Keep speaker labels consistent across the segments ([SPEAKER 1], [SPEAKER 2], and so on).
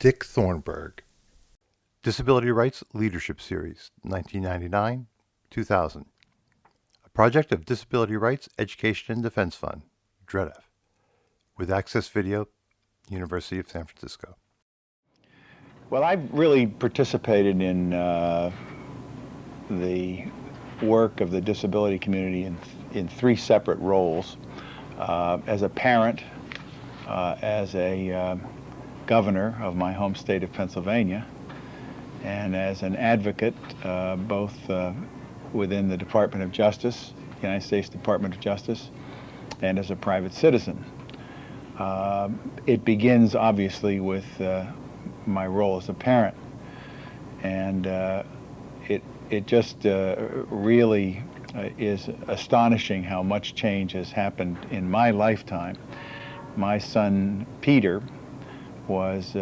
[SPEAKER 1] Dick Thornburgh. Disability Rights Leadership Series, 1999-2000. A project of Disability Rights Education and Defense Fund, DREDF, with Access Video, University of San Francisco.
[SPEAKER 2] Well, I've really participated in the work of the disability community in three separate roles. As a parent, as a governor of my home state of Pennsylvania, and as an advocate, both within the Department of Justice, United States Department of Justice, and as a private citizen. It begins, obviously, with my role as a parent, and it just really is astonishing how much change has happened in my lifetime. My son, Peter, was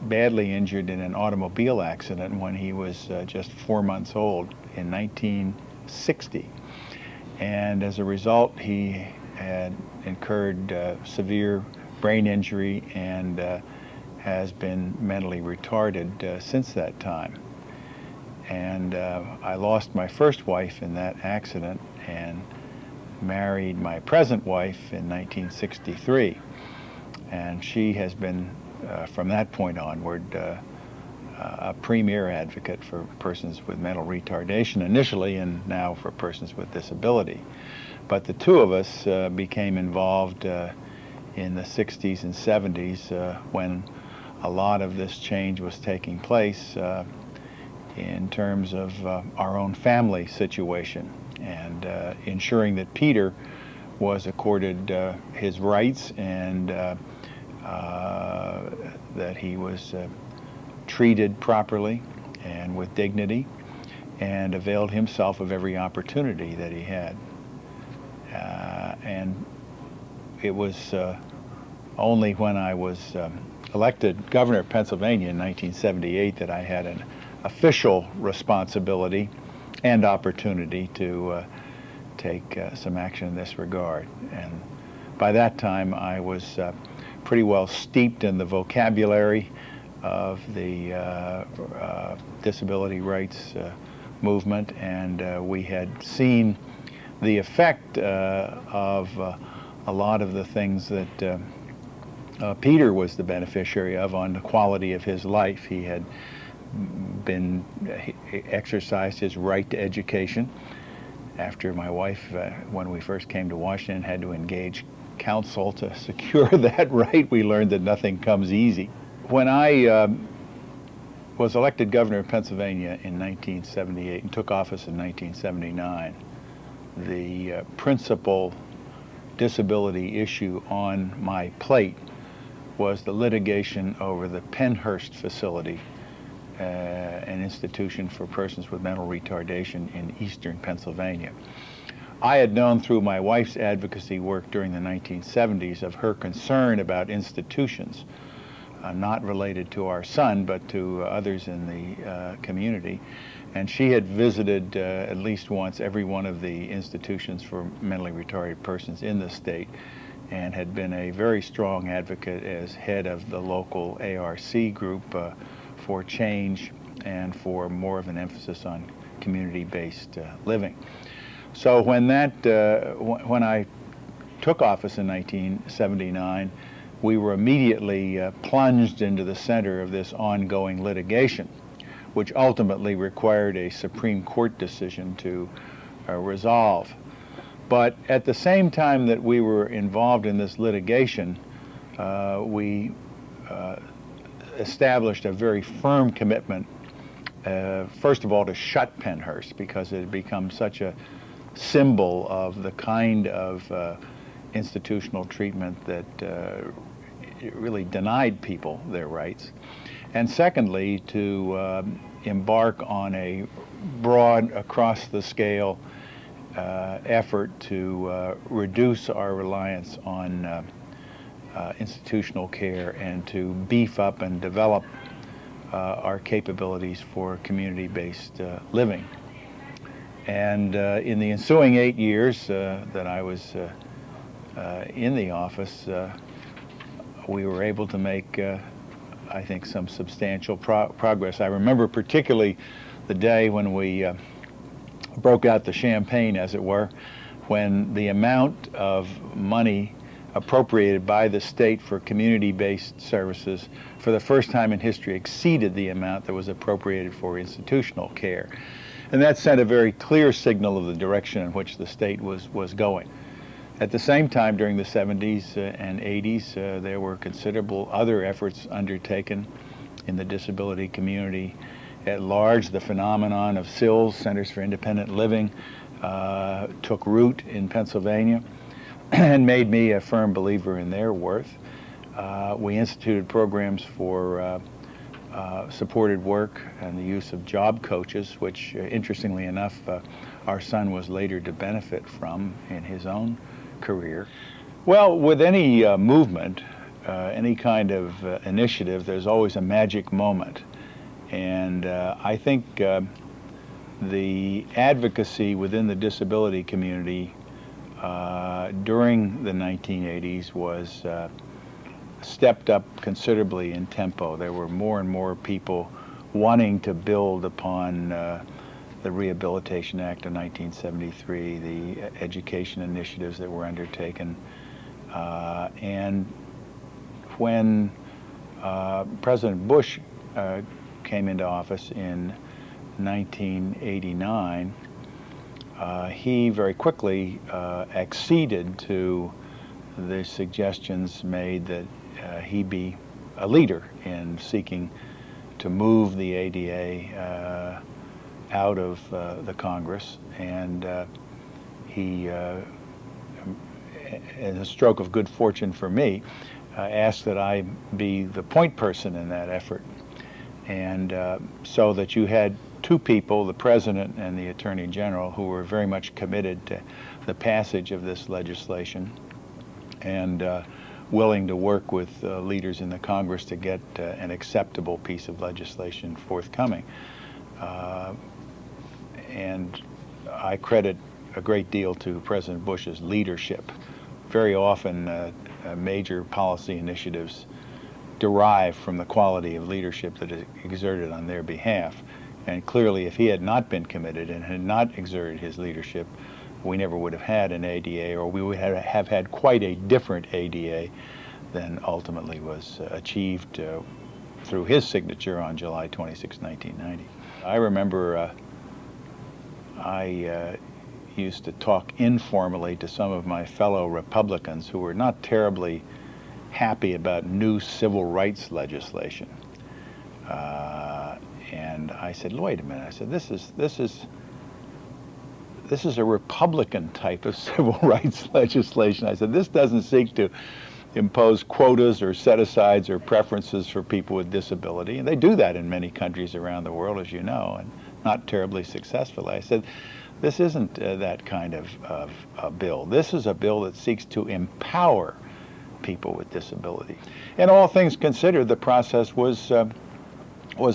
[SPEAKER 2] badly injured in an automobile accident when he was just 4 months old in 1960. And as a result, he had incurred severe brain injury and has been mentally retarded since that time. And I lost my first wife in that accident and married my present wife in 1963. And she has been, from that point onward, a premier advocate for persons with mental retardation initially, and now for persons with disability. But the two of us became involved in the 60s and 70s when a lot of this change was taking place in terms of our own family situation, and ensuring that Peter was accorded his rights and that he was treated properly and with dignity, and availed himself of every opportunity that he had. And it was only when I was elected governor of Pennsylvania in 1978 that I had an official responsibility and opportunity to take some action in this regard. And by that time I was pretty well steeped in the vocabulary of the disability rights movement, and we had seen the effect of a lot of the things that Peter was the beneficiary of on the quality of his life. He had exercised his right to education after my wife, when we first came to Washington, had to engage counsel to secure that right. We learned that nothing comes easy. When I was elected governor of Pennsylvania in 1978 and took office in 1979, the principal disability issue on my plate was the litigation over the Pennhurst facility, an institution for persons with mental retardation in eastern Pennsylvania. I had known through my wife's advocacy work during the 1970s of her concern about institutions, not related to our son, but to others in the community. And she had visited at least once every one of the institutions for mentally retarded persons in the state, and had been a very strong advocate as head of the local ARC group for change and for more of an emphasis on community-based living. So when I took office in 1979, we were immediately plunged into the center of this ongoing litigation, which ultimately required a Supreme Court decision to resolve. But at the same time that we were involved in this litigation, we established a very firm commitment, first of all, to shut Pennhurst, because it had become such a symbol of the kind of institutional treatment that it really denied people their rights. And secondly, to embark on a broad, across-the-scale effort to reduce our reliance on institutional care and to beef up and develop our capabilities for community-based living. And in the ensuing 8 years that I was in the office, we were able to make I think, some substantial progress. I remember particularly the day when we broke out the champagne, as it were, when the amount of money appropriated by the state for community-based services for the first time in history exceeded the amount that was appropriated for institutional care. And that sent a very clear signal of the direction in which the state was going. At the same time, during the 70s and 80s, there were considerable other efforts undertaken in the disability community at large. The phenomenon of CILs, Centers for Independent Living, took root in Pennsylvania and made me a firm believer in their worth. We instituted programs for supported work and the use of job coaches, which, interestingly enough, our son was later to benefit from in his own career. Well, with any movement, any kind of initiative, there's always a magic moment. And I think the advocacy within the disability community during the 1980s was stepped up considerably in tempo. There were more and more people wanting to build upon the Rehabilitation Act of 1973, the education initiatives that were undertaken. And when President Bush came into office in 1989, he very quickly acceded to the suggestions made that he be a leader in seeking to move the ADA out of the Congress, and he, in a stroke of good fortune for me, asked that I be the point person in that effort. And so that you had two people, the President and the Attorney General, who were very much committed to the passage of this legislation and willing to work with leaders in the Congress to get an acceptable piece of legislation forthcoming. And I credit a great deal to President Bush's leadership. Very often major policy initiatives derive from the quality of leadership that is exerted on their behalf. And clearly, if he had not been committed and had not exerted his leadership, we never would have had an ADA, or we would have had quite a different ADA than ultimately was achieved through his signature on July 26, 1990. I remember I used to talk informally to some of my fellow Republicans who were not terribly happy about new civil rights legislation. And I said, wait a minute, I said, this is a Republican type of civil rights legislation. I said, this doesn't seek to impose quotas or set-asides or preferences for people with disability. And they do that in many countries around the world, as you know, and not terribly successfully. I said, this isn't that kind of a bill. This is a bill that seeks to empower people with disability. And all things considered, the process was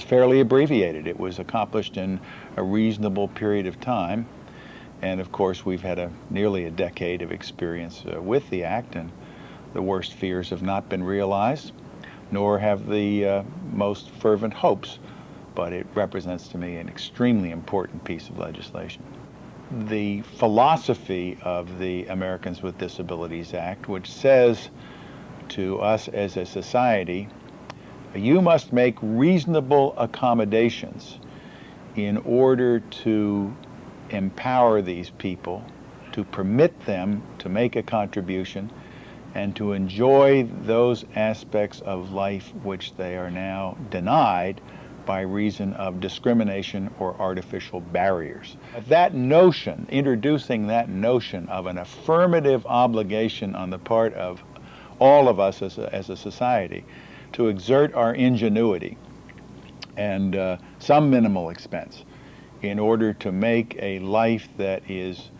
[SPEAKER 2] fairly abbreviated. It was accomplished in a reasonable period of time. And of course, we've had nearly a decade of experience with the Act, and the worst fears have not been realized, nor have the most fervent hopes. But it represents to me an extremely important piece of legislation. The philosophy of the Americans with Disabilities Act, which says to us as a society, you must make reasonable accommodations in order to empower these people, to permit them to make a contribution, and to enjoy those aspects of life which they are now denied by reason of discrimination or artificial barriers. That notion, introducing that notion of an affirmative obligation on the part of all of us as a society to exert our ingenuity and some minimal expense in order to make a life that is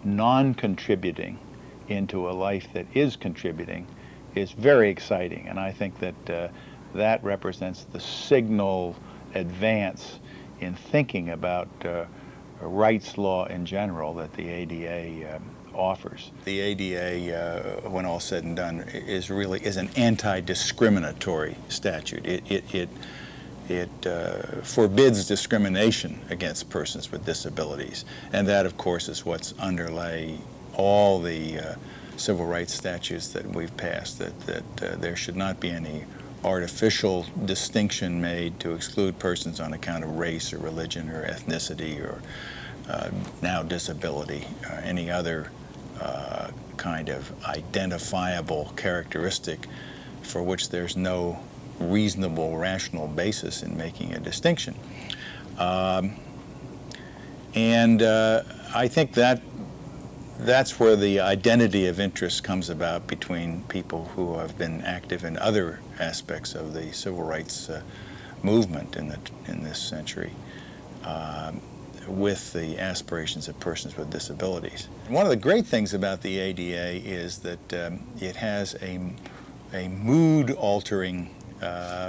[SPEAKER 2] non-contributing into a life that is contributing is very exciting. And I think that that represents the signal advance in thinking about rights law in general that the ADA offers. The ADA, when all said and done, is an anti-discriminatory statute. It forbids discrimination against persons with disabilities, and that, of course, is what's underlay all the civil rights statutes that we've passed, that there should not be any artificial distinction made to exclude persons on account of race or religion or ethnicity or now disability, any other kind of identifiable characteristic for which there's no reasonable, rational basis in making a distinction. I think that's where the identity of interest comes about between people who have been active in other aspects of the civil rights movement in this century with the aspirations of persons with disabilities. One of the great things about the ADA is that it has a mood-altering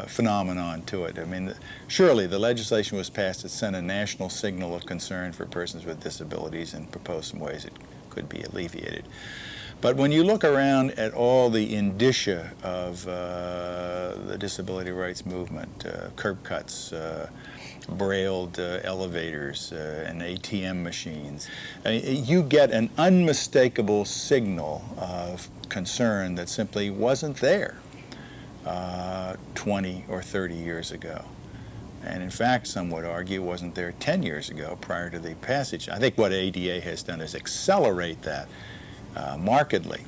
[SPEAKER 2] phenomenon to it. I mean, surely the legislation was passed that sent a national signal of concern for persons with disabilities and proposed some ways it could be alleviated. But when you look around at all the indicia of the disability rights movement, curb cuts, brailled elevators, and ATM machines, you get an unmistakable signal of concern that simply wasn't there 20 or 30 years ago. And in fact, some would argue wasn't there 10 years ago prior to the passage. I think what ADA has done is accelerate that markedly.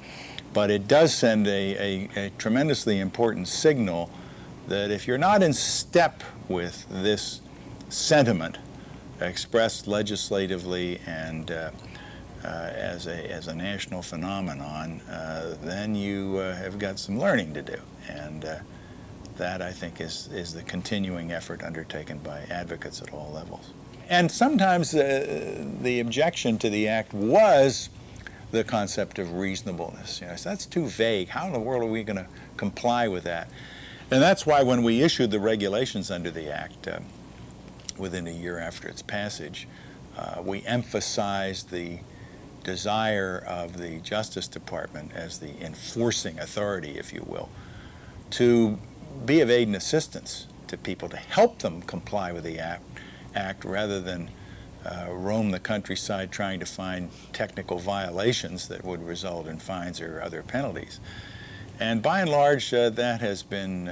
[SPEAKER 2] But it does send a tremendously important signal that if you're not in step with this sentiment expressed legislatively and as a national phenomenon, then you have got some learning to do. And that, I think, is the continuing effort undertaken by advocates at all levels. And sometimes the objection to the act was the concept of reasonableness. You know, so that's too vague. How in the world are we going to comply with that? And that's why when we issued the regulations under the act within a year after its passage, we emphasized the desire of the Justice Department as the enforcing authority, if you will, to be of aid and assistance to people, to help them comply with the act rather than roam the countryside trying to find technical violations that would result in fines or other penalties. And by and large, that has been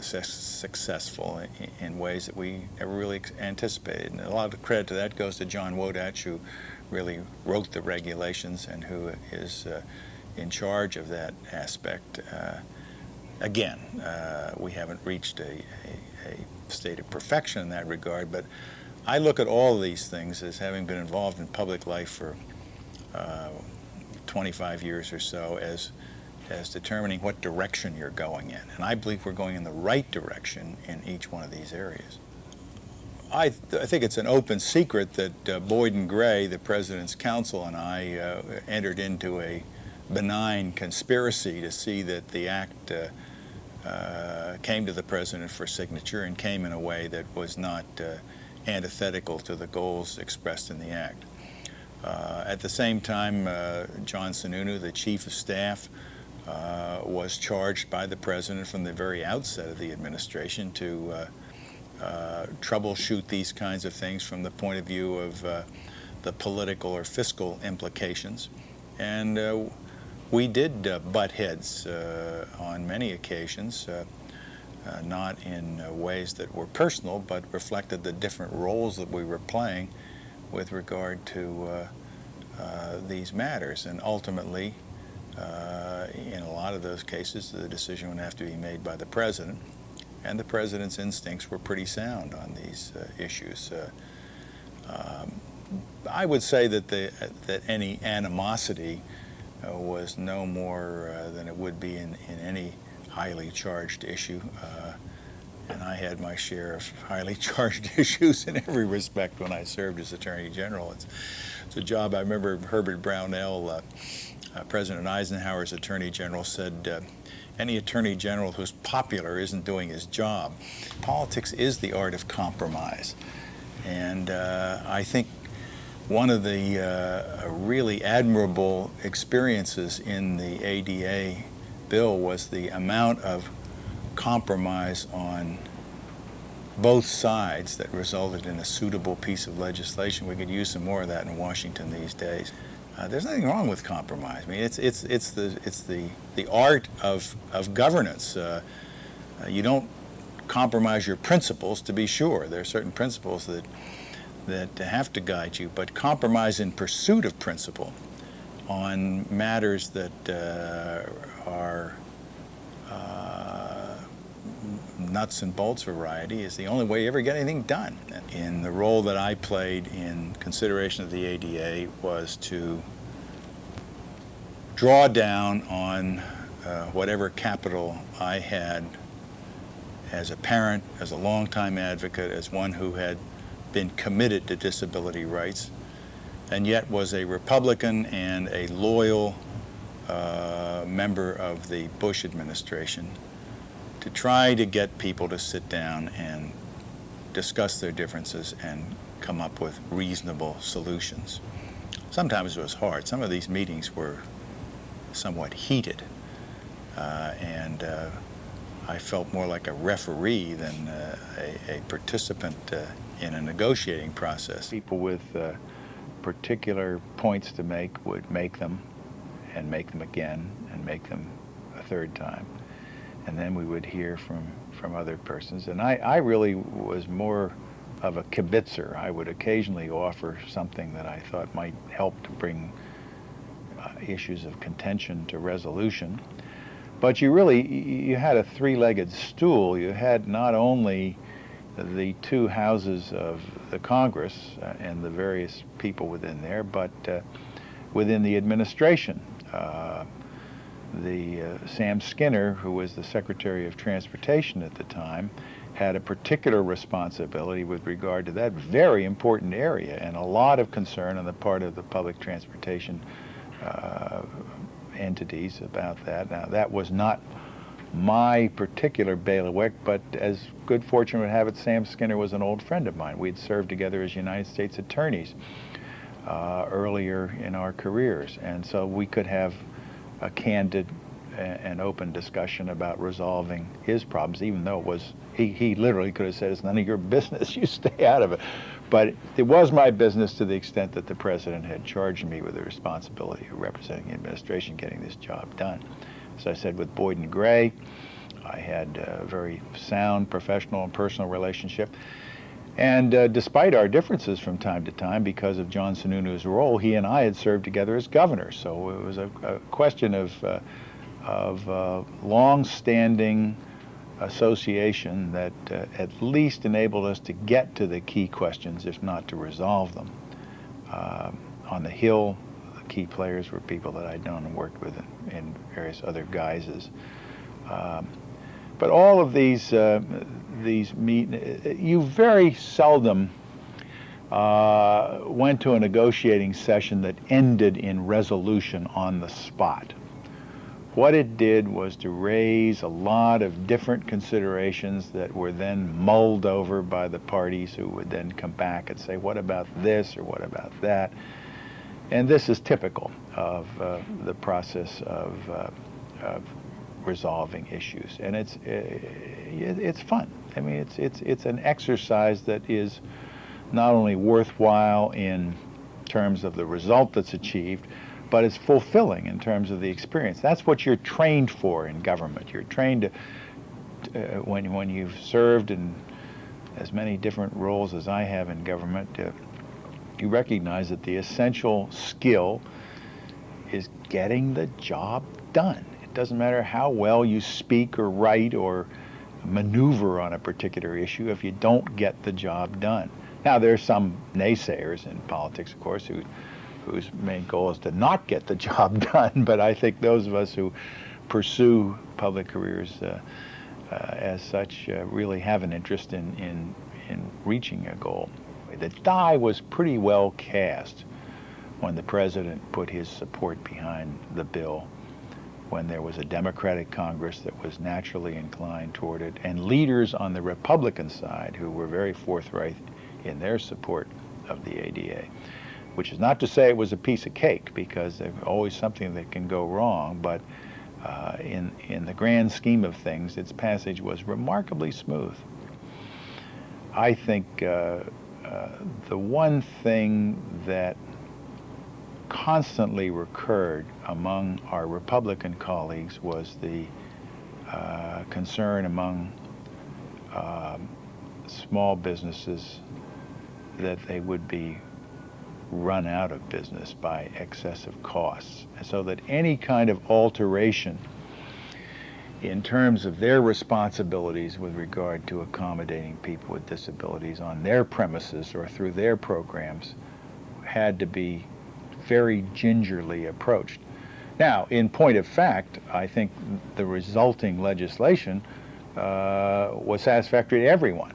[SPEAKER 2] successful in ways that we never really anticipated. And a lot of the credit to that goes to John Wodach, who really wrote the regulations and who is in charge of that aspect. Again, we haven't reached a state of perfection in that regard, but I look at all of these things as having been involved in public life for 25 years or so as determining what direction you're going in. And I believe we're going in the right direction in each one of these areas. I think it's an open secret that Boyd and Gray, the President's counsel, and I entered into a benign conspiracy to see that the act came to the President for signature and came in a way that was not antithetical to the goals expressed in the act. At the same time, John Sununu, the Chief of Staff, was charged by the President from the very outset of the administration to troubleshoot these kinds of things from the point of view of the political or fiscal implications. And we did butt heads on many occasions, not in ways that were personal, but reflected the different roles that we were playing with regard to these matters. And ultimately, in a lot of those cases, the decision would have to be made by the President, and the President's instincts were pretty sound on these issues. I would say that any animosity was no more than it would be in any highly charged issue. And I had my share of highly charged issues in every respect when I served as Attorney General. It's a job. I remember Herbert Brownell, President Eisenhower's Attorney General, said, any Attorney General who's popular isn't doing his job. Politics is the art of compromise. And I think One of the really admirable experiences in the ADA bill was the amount of compromise on both sides that resulted in a suitable piece of legislation. We could use some more of that in Washington these days. There's nothing wrong with compromise. I mean, it's the art of governance. You don't compromise your principles, to be sure. There are certain principles that have to guide you, but compromise in pursuit of principle on matters that are nuts and bolts variety is the only way you ever get anything done. In the role that I played in consideration of the ADA was to draw down on whatever capital I had as a parent, as a longtime advocate, as one who had been committed to disability rights, and yet was a Republican and a loyal member of the Bush administration, to try to get people to sit down and discuss their differences and come up with reasonable solutions. Sometimes it was hard. Some of these meetings were somewhat heated, and I felt more like a referee than a participant in a negotiating process. People with particular points to make would make them, and make them again, and make them a third time. And then we would hear from other persons. And I really was more of a kibitzer. I would occasionally offer something that I thought might help to bring issues of contention to resolution. But you had a three-legged stool. You had not only the two houses of the Congress and the various people within there, but within the administration. Sam Skinner, who was the Secretary of Transportation at the time, had a particular responsibility with regard to that very important area, and a lot of concern on the part of the public transportation entities about that. Now, that was not my particular bailiwick, but as good fortune would have it, Sam Skinner was an old friend of mine. We'd served together as United States attorneys earlier in our careers, and so we could have a candid and open discussion about resolving his problems, even though it was, he literally could have said, it's none of your business, you stay out of it. But it was my business to the extent that the president had charged me with the responsibility of representing the administration, getting this job done. As I said, with Boyd and Gray, I had a very sound professional and personal relationship. And despite our differences from time to time, because of John Sununu's role, he and I had served together as governors. So it was a question of long-standing association that at least enabled us to get to the key questions, if not to resolve them. On the Hill, the key players were people that I'd known and worked with in various other guises. But all of these you very seldom went to a negotiating session that ended in resolution on the spot. What it did was to raise a lot of different considerations that were then mulled over by the parties, who would then come back and say, what about this or what about that? And this is typical of the process of resolving issues, and it's fun. I mean, it's an exercise that is not only worthwhile in terms of the result that's achieved, but it's fulfilling in terms of the experience. That's what you're trained for in government. You're trained to, when you've served in as many different roles as I have in government, you recognize that the essential skill is getting the job done. It doesn't matter how well you speak or write or maneuver on a particular issue if you don't get the job done. Now, there's some naysayers in politics, of course, whose main goal is to not get the job done, but I think those of us who pursue public careers as such really have an interest in reaching a goal. The die was pretty well cast when the president put his support behind the bill, when there was a Democratic Congress that was naturally inclined toward it, and leaders on the Republican side who were very forthright in their support of the ADA. which is not to say it was a piece of cake, because there's always something that can go wrong, but in the grand scheme of things, its passage was remarkably smooth. I think the one thing that constantly recurred among our Republican colleagues was the concern among small businesses that they would be run out of business by excessive costs, and so that any kind of alteration in terms of their responsibilities with regard to accommodating people with disabilities on their premises or through their programs had to be very gingerly approached. Now, in point of fact, I think the resulting legislation was satisfactory to everyone.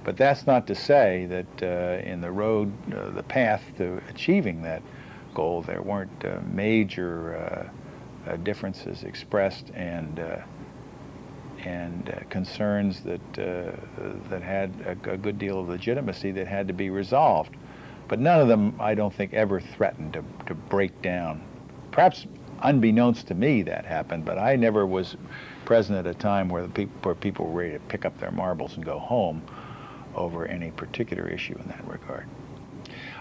[SPEAKER 2] But that's not to say that in the road, the path to achieving that goal, there weren't major differences expressed and concerns that had a good deal of legitimacy that had to be resolved. But none of them, I don't think, ever threatened to break down. Perhaps unbeknownst to me that happened, but I never was present at a time where people were ready to pick up their marbles and go home over any particular issue in that regard.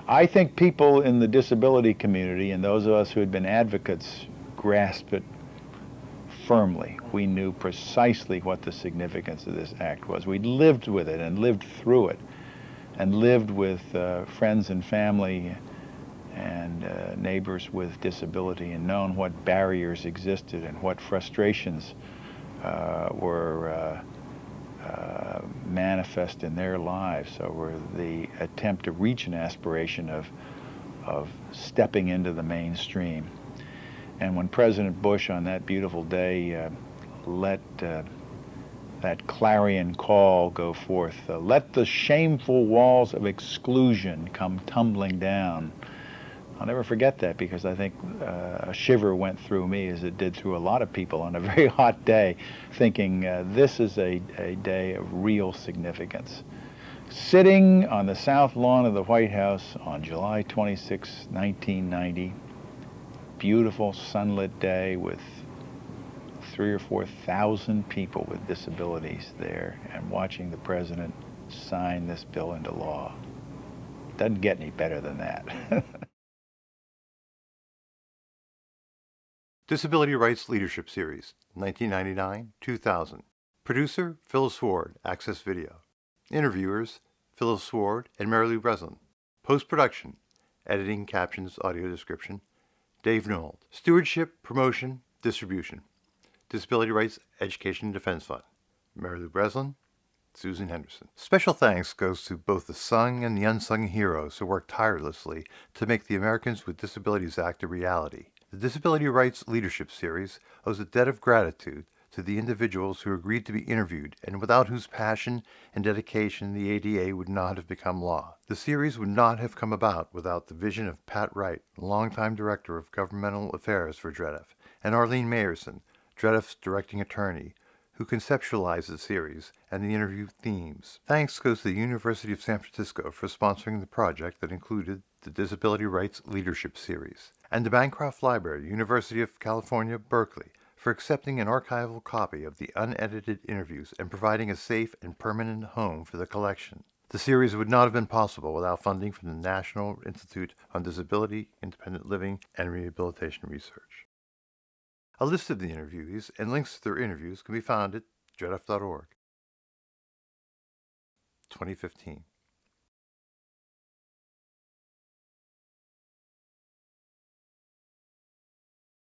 [SPEAKER 2] I think people in the disability community and those of us who had been advocates grasped it firmly. We knew precisely what the significance of this act was. We'd lived with it and lived through it and lived with friends and family and neighbors with disability and known what barriers existed and what frustrations were manifest in their lives over the attempt to reach an aspiration of stepping into the mainstream. And when President Bush on that beautiful day let that clarion call go forth, let the shameful walls of exclusion come tumbling down, I'll never forget that, because I think a shiver went through me, as it did through a lot of people on a very hot day, thinking this is a day of real significance. Sitting on the south lawn of the White House on July 26, 1990, beautiful sunlit day with 3,000 or 4,000 people with disabilities there, and watching the president sign this bill into law. Doesn't get any better than that.
[SPEAKER 1] Disability Rights Leadership Series, 1999-2000. Producer, Phyllis Ward, Access Video. Interviewers, Phyllis Ward and Mary Lou Breslin. Post-production, editing, captions, audio description, Dave Newell. Stewardship, promotion, distribution, Disability Rights Education and Defense Fund, Mary Lou Breslin, Susan Henderson. Special thanks goes to both the sung and the unsung heroes who worked tirelessly to make the Americans with Disabilities Act a reality. The Disability Rights Leadership Series owes a debt of gratitude to the individuals who agreed to be interviewed and without whose passion and dedication the ADA would not have become law. The series would not have come about without the vision of Pat Wright, longtime Director of Governmental Affairs for DREDF, and Arlene Mayerson, DREDF's directing attorney, who conceptualized the series and the interview themes. Thanks goes to the University of San Francisco for sponsoring the project that included the Disability Rights Leadership Series, and the Bancroft Library, University of California, Berkeley, for accepting an archival copy of the unedited interviews and providing a safe and permanent home for the collection. The series would not have been possible without funding from the National Institute on Disability, Independent Living, and Rehabilitation Research. A list of the interviewees and links to their interviews can be found at dredf.org. 2015.